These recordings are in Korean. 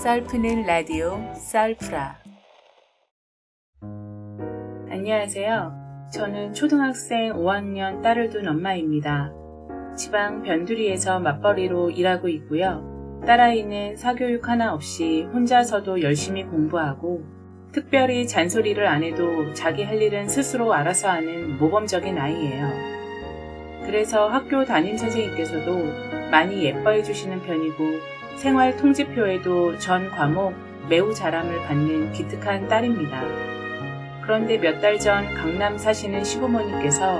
썰푸는 라디오 썰프라. 안녕하세요. 저는 초등학생 5학년 딸을 둔 엄마입니다. 지방 변두리에서 맞벌이로 일하고 있고요. 딸아이는 사교육 하나 없이 혼자서도 열심히 공부하고 특별히 잔소리를 안 해도 자기 할 일은 스스로 알아서 하는 모범적인 아이예요. 그래서 학교 담임선생님께서도 많이 예뻐해 주시는 편이고 생활 통지표에도 전 과목 매우 잘함을 받는 기특한 딸입니다. 그런데 몇 달 전 강남 사시는 시부모님께서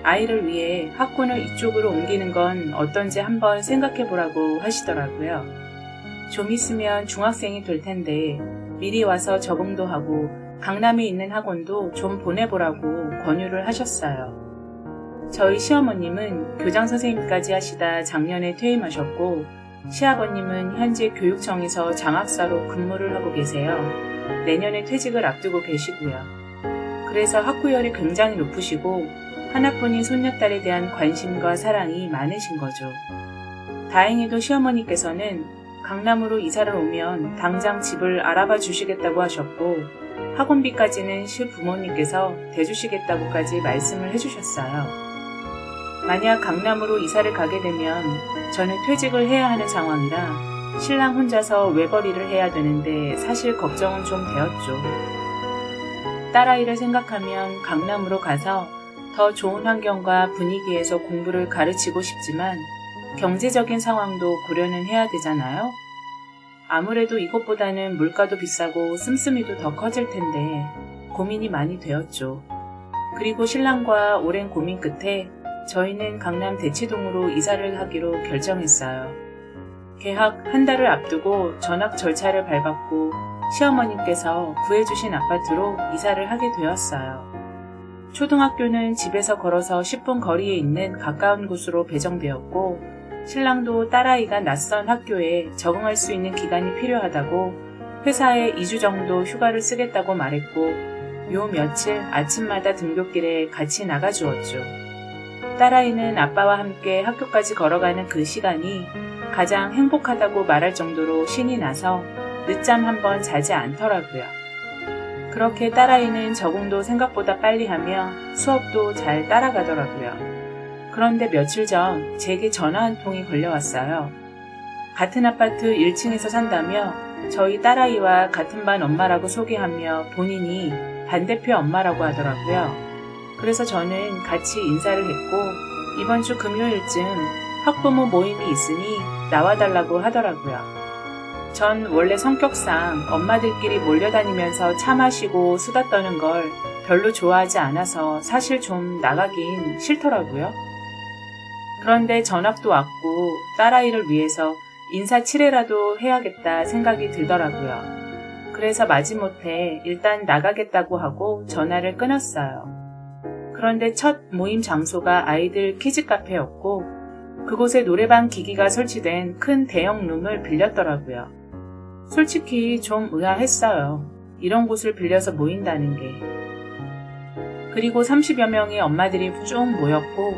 아이를 위해 학군을 이쪽으로 옮기는 건 어떤지 한번 생각해 보라고 하시더라고요. 좀 있으면 중학생이 될 텐데 미리 와서 적응도 하고 강남에 있는 학원도 좀 보내보라고 권유를 하셨어요. 저희 시어머님은 교장선생님까지 하시다 작년에 퇴임하셨고 시아버님은 현재 교육청에서 장학사로 근무를 하고 계세요. 내년에 퇴직을 앞두고 계시고요. 그래서 학구열이 굉장히 높으시고 하나뿐인 손녀딸에 대한 관심과 사랑이 많으신 거죠. 다행히도 시어머니께서는 강남으로 이사를 오면 당장 집을 알아봐 주시겠다고 하셨고 학원비까지는 시부모님께서 대주시겠다고까지 말씀을 해주셨어요. 만약 강남으로 이사를 가게 되면 저는 퇴직을 해야 하는 상황이라 신랑 혼자서 외벌이를 해야 되는데 사실 걱정은 좀 되었죠. 딸아이를 생각하면 강남으로 가서 더 좋은 환경과 분위기에서 공부를 가르치고 싶지만 경제적인 상황도 고려는 해야 되잖아요. 아무래도 이것보다는 물가도 비싸고 씀씀이도 더 커질 텐데 고민이 많이 되었죠. 그리고 신랑과 오랜 고민 끝에 저희는 강남 대치동으로 이사를 하기로 결정했어요. 계약 한 달을 앞두고 전학 절차를 밟았고 시어머님께서 구해주신 아파트로 이사를 하게 되었어요. 초등학교는 집에서 걸어서 10분 거리에 있는 가까운 곳으로 배정되었고 신랑도 딸아이가 낯선 학교에 적응할 수 있는 기간이 필요하다고 회사에 2주 정도 휴가를 쓰겠다고 말했고 요 며칠 아침마다 등굣길에 같이 나가주었죠. 딸아이는 아빠와 함께 학교까지 걸어가는 그 시간이 가장 행복하다고 말할 정도로 신이 나서 늦잠 한번 자지 않더라고요. 그렇게 딸아이는 적응도 생각보다 빨리 하며 수업도 잘 따라가더라고요. 그런데 며칠 전 제게 전화 한 통이 걸려왔어요. 같은 아파트 1층에서 산다며 저희 딸아이와 같은 반 엄마라고 소개하며 본인이 반대표 엄마라고 하더라고요. 그래서 저는 같이 인사를 했고 이번 주 금요일쯤 학부모 모임이 있으니 나와달라고 하더라고요. 전 원래 성격상 엄마들끼리 몰려다니면서 차 마시고 수다 떠는 걸 별로 좋아하지 않아서 사실 좀 나가긴 싫더라고요. 그런데 전학도 왔고 딸아이를 위해서 인사치레라도 해야겠다 생각이 들더라고요. 그래서 마지못해 일단 나가겠다고 하고 전화를 끊었어요. 그런데 첫 모임 장소가 아이들 키즈카페였고 그곳에 노래방 기기가 설치된 큰 대형 룸을 빌렸더라고요. 솔직히 좀 의아했어요. 이런 곳을 빌려서 모인다는 게. 그리고 30여 명의 엄마들이 쭉 모였고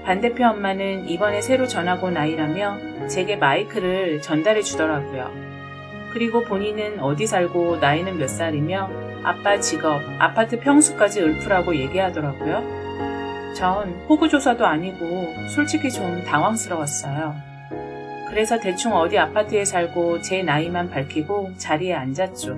반대표 엄마는 이번에 새로 전학 온 아이라며 제게 마이크를 전달해 주더라고요. 그리고 본인은 어디 살고 나이는 몇 살이며 아빠 직업, 아파트 평수까지 읊으라고 얘기하더라고요. 전 호구조사도 아니고 솔직히 좀 당황스러웠어요. 그래서 대충 어디 아파트에 살고 제 나이만 밝히고 자리에 앉았죠.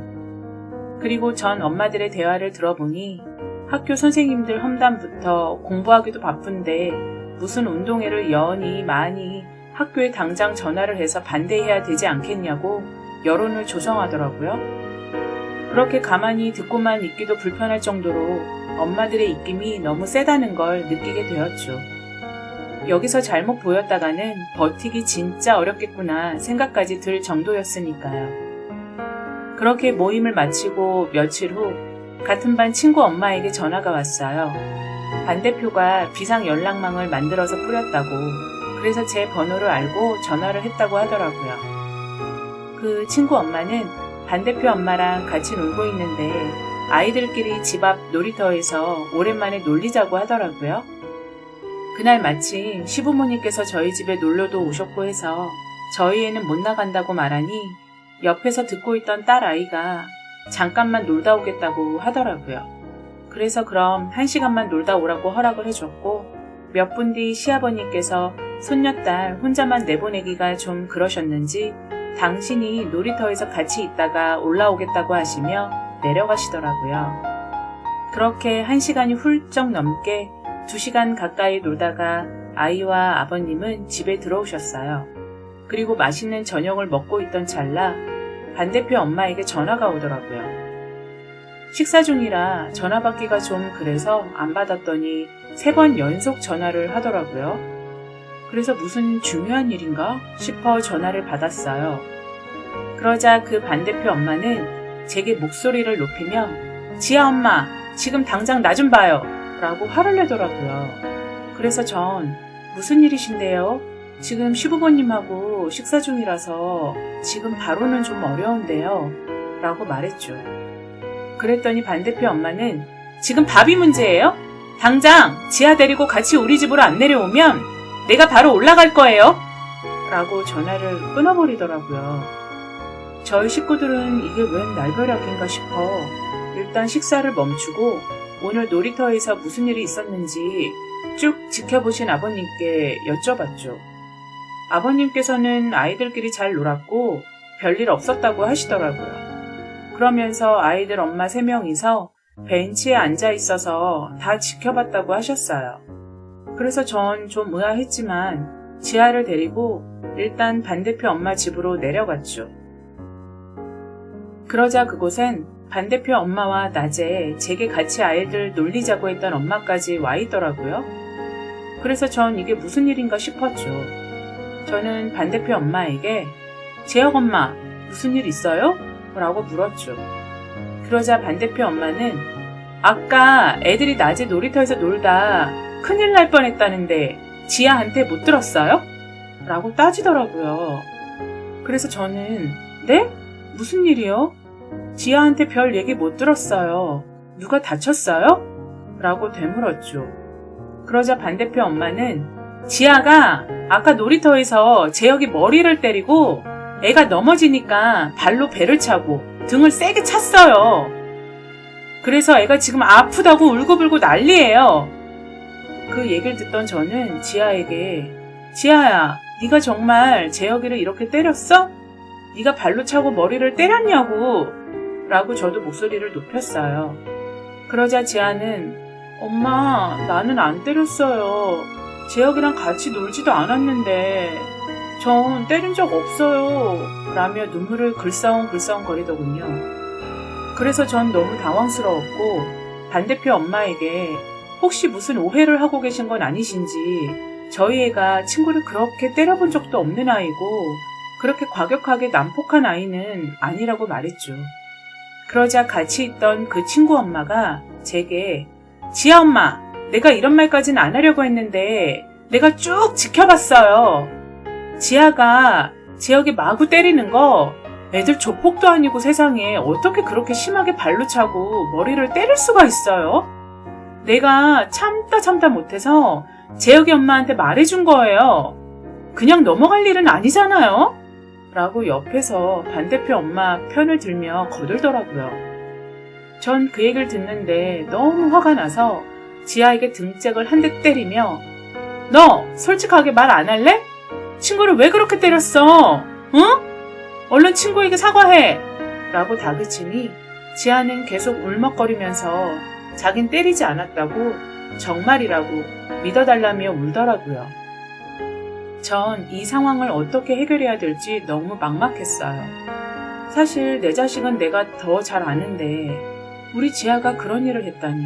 그리고 전 엄마들의 대화를 들어보니 학교 선생님들 험담부터 공부하기도 바쁜데 무슨 운동회를 여언이 많이 학교에 당장 전화를 해서 반대해야 되지 않겠냐고 여론을 조성하더라고요. 그렇게 가만히 듣고만 있기도 불편할 정도로 엄마들의 입김이 너무 세다는 걸 느끼게 되었죠. 여기서 잘못 보였다가는 버티기 진짜 어렵겠구나 생각까지 들 정도였으니까요. 그렇게 모임을 마치고 며칠 후 같은 반 친구 엄마에게 전화가 왔어요. 반대표가 비상 연락망을 만들어서 뿌렸다고 그래서 제 번호를 알고 전화를 했다고 하더라고요. 그 친구 엄마는 반대표 엄마랑 같이 놀고 있는데 아이들끼리 집 앞 놀이터에서 오랜만에 놀리자고 하더라고요. 그날 마침 시부모님께서 저희 집에 놀러도 오셨고 해서 저희 애는 못 나간다고 말하니 옆에서 듣고 있던 딸 아이가 잠깐만 놀다 오겠다고 하더라고요. 그래서 그럼 1시간만 놀다 오라고 허락을 해줬고 몇 분 뒤 시아버님께서 손녀딸 혼자만 내보내기가 좀 그러셨는지 당신이 놀이터에서 같이 있다가 올라오겠다고 하시며 내려가시더라고요. 그렇게 1시간이 훌쩍 넘게 2시간 가까이 놀다가 아이와 아버님은 집에 들어오셨어요. 그리고 맛있는 저녁을 먹고 있던 찰나 반대편 엄마에게 전화가 오더라고요. 식사 중이라 전화 받기가 좀 그래서 안 받았더니 3번 연속 전화를 하더라고요. 그래서 무슨 중요한 일인가 싶어 전화를 받았어요. 그러자 그 반대편 엄마는 제게 목소리를 높이며 지아 엄마, 지금 당장 나 좀 봐요 라고 화를 내더라고요. 그래서 전 무슨 일이신데요? 지금 시부모님하고 식사 중이라서 지금 바로는 좀 어려운데요 라고 말했죠. 그랬더니 반대편 엄마는 지금 밥이 문제예요? 당장 지아 데리고 같이 우리 집으로 안 내려오면 내가 바로 올라갈 거예요 라고 전화를 끊어버리더라고요. 저희 식구들은 이게 웬 날벼락인가 싶어 일단 식사를 멈추고 오늘 놀이터에서 무슨 일이 있었는지 쭉 지켜보신 아버님께 여쭤봤죠. 아버님께서는 아이들끼리 잘 놀았고 별일 없었다고 하시더라고요. 그러면서 아이들 엄마 3명이서 벤치에 앉아 있어서 다 지켜봤다고 하셨어요. 그래서 전 좀 의아했지만 지아를 데리고 일단 반대편 엄마 집으로 내려갔죠. 그러자 그곳엔 반대편 엄마와 낮에 제게 같이 아이들 놀리자고 했던 엄마까지 와 있더라고요. 그래서 전 이게 무슨 일인가 싶었죠. 저는 반대편 엄마에게 재혁 엄마 무슨 일 있어요? 라고 물었죠. 그러자 반대편 엄마는 아까 애들이 낮에 놀이터에서 놀다 큰일 날 뻔했다는데 지아한테 못 들었어요? 라고 따지더라고요. 그래서 저는 네? 무슨 일이요? 지아한테 별 얘기 못 들었어요. 누가 다쳤어요? 라고 되물었죠. 그러자 반대편 엄마는 지아가 아까 놀이터에서 재혁이 머리를 때리고 애가 넘어지니까 발로 배를 차고 등을 세게 찼어요. 그래서 애가 지금 아프다고 울고불고 난리예요. 그 얘기를 듣던 저는 지아에게 지아야, 네가 정말 재혁이를 이렇게 때렸어? 네가 발로 차고 머리를 때렸냐고 라고 저도 목소리를 높였어요. 그러자 지아는 엄마, 나는 안 때렸어요. 재혁이랑 같이 놀지도 않았는데 전 때린 적 없어요 라며 눈물을 글썽글썽 거리더군요. 그래서 전 너무 당황스러웠고 반대편 엄마에게 혹시 무슨 오해를 하고 계신 건 아니신지 저희 애가 친구를 그렇게 때려본 적도 없는 아이고 그렇게 과격하게 난폭한 아이는 아니라고 말했죠. 그러자 같이 있던 그 친구 엄마가 제게 지아 엄마, 내가 이런 말까지는 안 하려고 했는데 내가 쭉 지켜봤어요. 지아가 재혁이 마구 때리는 거 애들 조폭도 아니고 세상에 어떻게 그렇게 심하게 발로 차고 머리를 때릴 수가 있어요? 내가 참다 못해서 재혁이 엄마한테 말해준 거예요. 그냥 넘어갈 일은 아니잖아요? 라고 옆에서 반대편 엄마 편을 들며 거들더라고요. 전 그 얘기를 듣는데 너무 화가 나서 지아에게 등짝을 한 대 때리며 너 솔직하게 말 안 할래? 친구를 왜 그렇게 때렸어? 응? 얼른 친구에게 사과해! 라고 다그치니 지아는 계속 울먹거리면서 자긴 때리지 않았다고 정말이라고 믿어달라며 울더라고요. 전 이 상황을 어떻게 해결해야 될지 너무 막막했어요. 사실 내 자식은 내가 더 잘 아는데 우리 지아가 그런 일을 했다니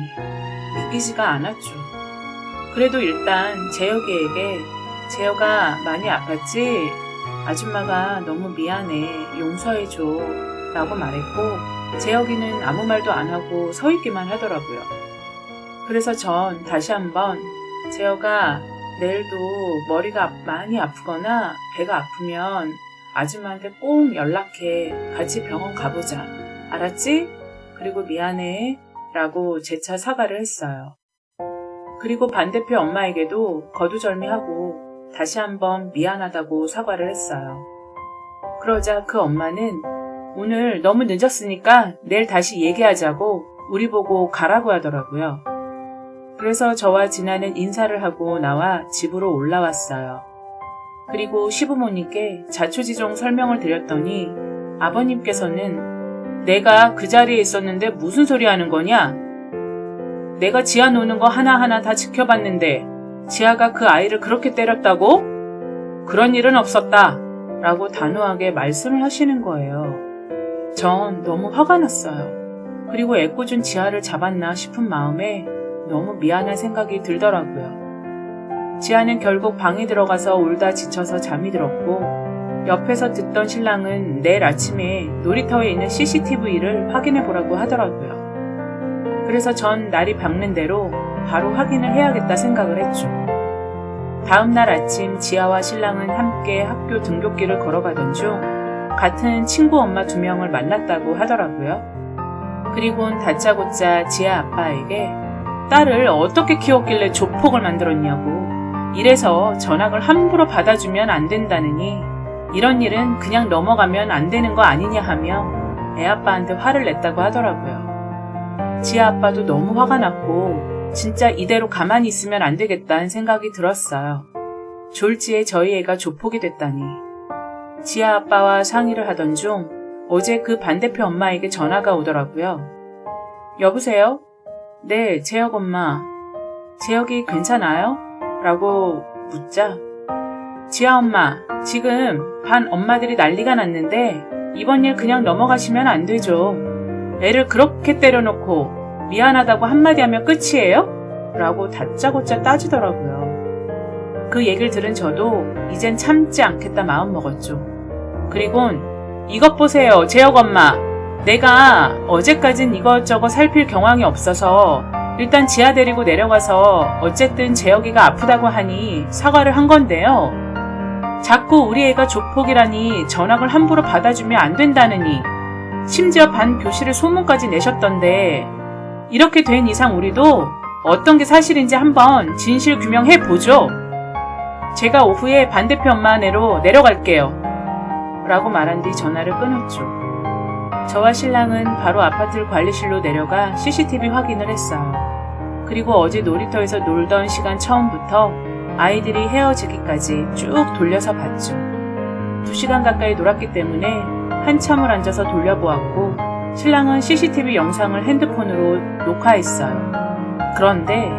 믿기지가 않았죠. 그래도 일단 재혁이에게 재혁아 많이 아팠지? 아줌마가 너무 미안해. 용서해줘. 라고 말했고 재혁이는 아무 말도 안 하고 서 있기만 하더라고요. 그래서 전 다시 한번 재혁아 내일도 머리가 많이 아프거나 배가 아프면 아줌마한테 꼭 연락해. 같이 병원 가보자. 알았지? 그리고 미안해. 라고 재차 사과를 했어요. 그리고 반대편 엄마에게도 거두절미하고 다시 한번 미안하다고 사과를 했어요. 그러자 그 엄마는 오늘 너무 늦었으니까 내일 다시 얘기하자고 우리 보고 가라고 하더라고요. 그래서 저와 진아는 인사를 하고 나와 집으로 올라왔어요. 그리고 시부모님께 자초지종 설명을 드렸더니 아버님께서는 내가 그 자리에 있었는데 무슨 소리 하는 거냐? 내가 지아 노는 거 하나하나 다 지켜봤는데 지아가 그 아이를 그렇게 때렸다고? 그런 일은 없었다 라고 단호하게 말씀을 하시는 거예요. 전 너무 화가 났어요. 그리고 애꿎은 지아를 잡았나 싶은 마음에 너무 미안한 생각이 들더라고요. 지아는 결국 방에 들어가서 울다 지쳐서 잠이 들었고 옆에서 듣던 신랑은 내일 아침에 놀이터에 있는 CCTV를 확인해 보라고 하더라고요. 그래서 전 날이 밝는 대로 바로 확인을 해야겠다 생각을 했죠. 다음날 아침 지아와 신랑은 함께 학교 등굣길을 걸어가던 중 같은 친구 엄마 2명을 만났다고 하더라고요. 그리고는 다짜고짜 지아 아빠에게 딸을 어떻게 키웠길래 조폭을 만들었냐고, 이래서 전학을 함부로 받아주면 안 된다느니 이런 일은 그냥 넘어가면 안 되는 거 아니냐 하며 애아빠한테 화를 냈다고 하더라고요. 지아 아빠도 너무 화가 났고 진짜 이대로 가만히 있으면 안 되겠다는 생각이 들었어요. 졸지에 저희 애가 조폭이 됐다니. 지아 아빠와 상의를 하던 중 어제 그 반대편 엄마에게 전화가 오더라고요. 여보세요? 네, 재혁 엄마. 재혁이 괜찮아요? 라고 묻자 지아 엄마, 지금 반 엄마들이 난리가 났는데 이번 일 그냥 넘어가시면 안 되죠. 애를 그렇게 때려놓고 미안하다고 한마디 하면 끝이에요? 라고 다짜고짜 따지더라고요. 그 얘기를 들은 저도 이젠 참지 않겠다 마음먹었죠. 그리곤 이것 보세요, 재혁 엄마. 내가 어제까진 이것저것 살필 경황이 없어서 일단 지아 데리고 내려가서 어쨌든 재혁이가 아프다고 하니 사과를 한 건데요. 자꾸 우리 애가 조폭이라니 전학을 함부로 받아주면 안 된다느니 심지어 반 교실을 소문까지 내셨던데 이렇게 된 이상 우리도 어떤 게 사실인지 한번 진실 규명해보죠. 제가 오후에 반대편 엄마네로 내려갈게요. 라고 말한 뒤 전화를 끊었죠. 저와 신랑은 바로 아파트 관리실로 내려가 CCTV 확인을 했어요. 그리고 어제 놀이터에서 놀던 시간 처음부터 아이들이 헤어지기까지 쭉 돌려서 봤죠. 2시간 가까이 놀았기 때문에 한참을 앉아서 돌려보았고 신랑은 CCTV 영상을 핸드폰으로 녹화했어요. 그런데